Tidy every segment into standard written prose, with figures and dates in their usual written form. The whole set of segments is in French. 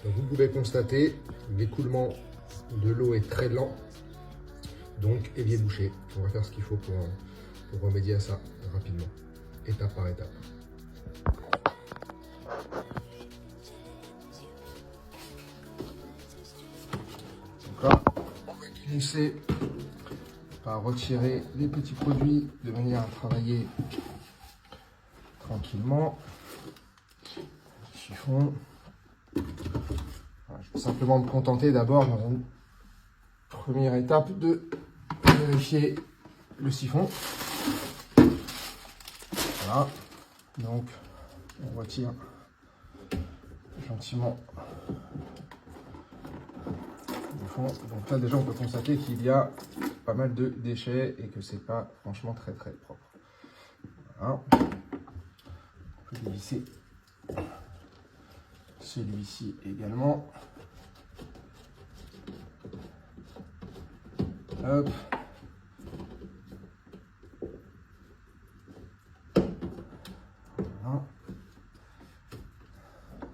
Donc vous pouvez constater, l'écoulement de l'eau est très lent, donc évier bouché. On va faire ce qu'il faut pour remédier à ça rapidement, étape par étape. Donc là, on va commencer par retirer les petits produits de manière à travailler tranquillement. Chiffon. Voilà, je vais simplement me contenter d'abord dans une première étape de vérifier le siphon. Voilà, donc on retire gentiment le fond. Donc là déjà on peut constater qu'il y a pas mal de déchets et que c'est pas franchement très propre. Voilà. On peut dévisser celui-ci également. Hop.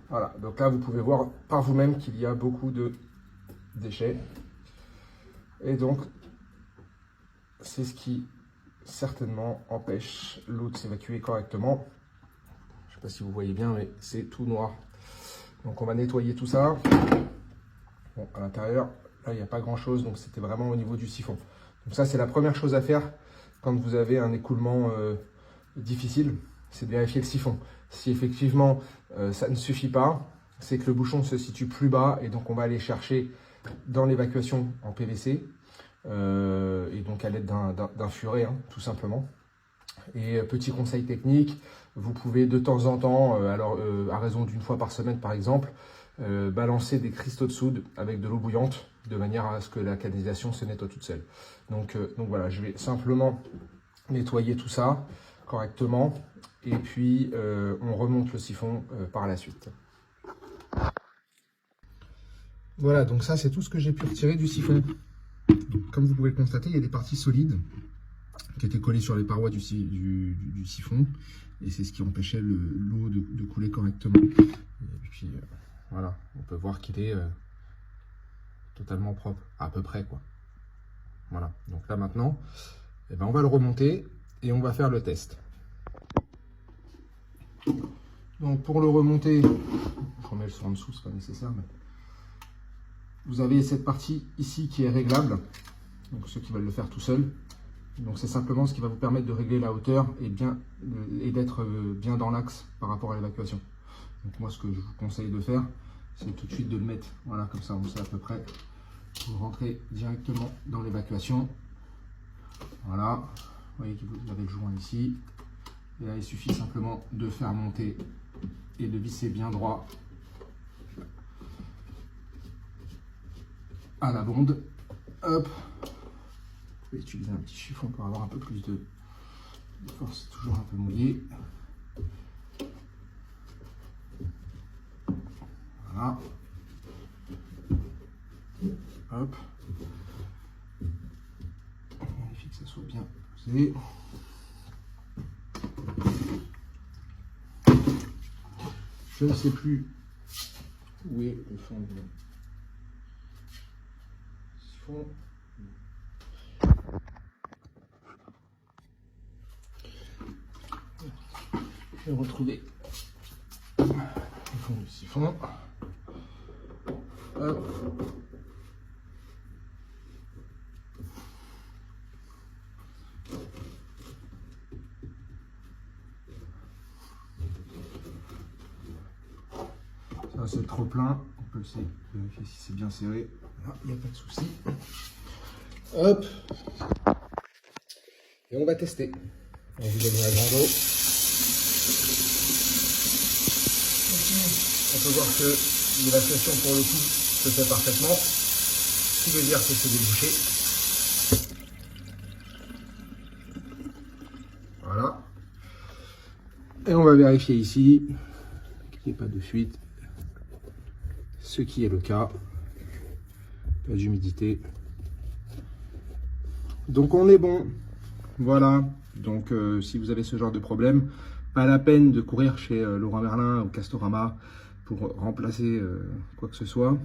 Voilà, donc là vous pouvez voir par vous-même qu'il y a beaucoup de déchets. Et donc, c'est ce qui certainement empêche l'eau de s'évacuer correctement. Je ne sais pas si vous voyez bien, mais c'est tout noir. Donc on va nettoyer tout ça. Bon, à l'intérieur, là, il n'y a pas grand-chose, donc c'était vraiment au niveau du siphon. Donc ça, c'est la première chose à faire quand vous avez un écoulement difficile, c'est de vérifier le siphon. Si effectivement, ça ne suffit pas, c'est que le bouchon se situe plus bas, et donc on va aller chercher dans l'évacuation en PVC, et donc à l'aide d'un furet, hein, tout simplement. Et petit conseil technique, vous pouvez de temps en temps, à raison d'une fois par semaine par exemple, balancer des cristaux de soude avec de l'eau bouillante, de manière à ce que la canalisation se nettoie toute seule. Donc voilà, je vais simplement nettoyer tout ça correctement, et puis on remonte le siphon par la suite. Voilà, donc ça c'est tout ce que j'ai pu retirer du siphon. Donc, comme vous pouvez le constater, il y a des parties solides qui étaient collées sur les parois du siphon, et c'est ce qui empêchait l'eau de couler correctement. Et puis voilà, on peut voir qu'il est totalement propre, à peu près quoi. Voilà, donc là maintenant, eh ben, on va le remonter et on va faire le test. Donc pour le remonter, je remets le son en dessous, c'est pas nécessaire, mais vous avez cette partie ici qui est réglable, donc ceux qui veulent le faire tout seul. Donc c'est simplement ce qui va vous permettre de régler la hauteur et d'être bien dans l'axe par rapport à l'évacuation. Donc moi ce que je vous conseille de faire, c'est tout de suite de le mettre, voilà, comme ça on sait à peu près. Vous rentrez directement dans l'évacuation. Voilà, vous voyez que vous avez le joint ici. Et là il suffit simplement de faire monter et de visser bien droit à la bonde. Hop. Vous pouvez utiliser un petit chiffon pour avoir un peu plus de force, c'est toujours un peu mouillé. Voilà. Hop. On vérifie que ça soit bien posé. Je ne sais plus où est le fond du siphon. Je vais retrouver le fond du siphon. Hop. Ça c'est trop plein, on peut essayer de vérifier si c'est bien serré. Il n'y a pas de souci. Hop. Et on va tester. On vous donne la grande eau. On peut voir que l'évacuation pour le coup se fait parfaitement, ce qui veut dire que c'est débouché. Voilà. Et on va vérifier ici qu'il n'y ait pas de fuite, ce qui est le cas. Pas d'humidité. Donc on est bon. Voilà. Donc si vous avez ce genre de problème, pas la peine de courir chez Leroy Merlin ou Castorama. pour remplacer quoi que ce soit.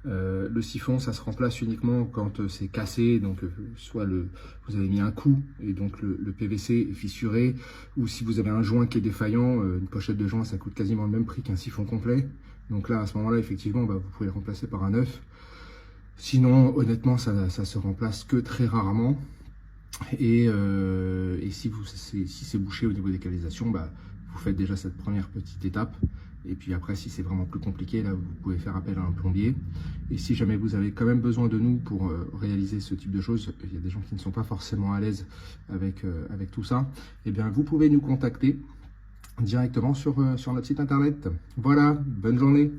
Le siphon, ça se remplace uniquement quand c'est cassé, donc soit vous avez mis un coup et donc le PVC est fissuré, ou si vous avez un joint qui est défaillant, une pochette de joint ça coûte quasiment le même prix qu'un siphon complet. Donc là, à ce moment-là, effectivement, vous pouvez le remplacer par un neuf. Sinon, honnêtement, ça se remplace que très rarement. Et si c'est bouché au niveau des canalisations, vous faites déjà cette première petite étape. Et puis après, si c'est vraiment plus compliqué, là, vous pouvez faire appel à un plombier. Et si jamais vous avez quand même besoin de nous pour réaliser ce type de choses, il y a des gens qui ne sont pas forcément à l'aise avec tout ça, et bien vous pouvez nous contacter directement sur notre site internet. Voilà, bonne journée.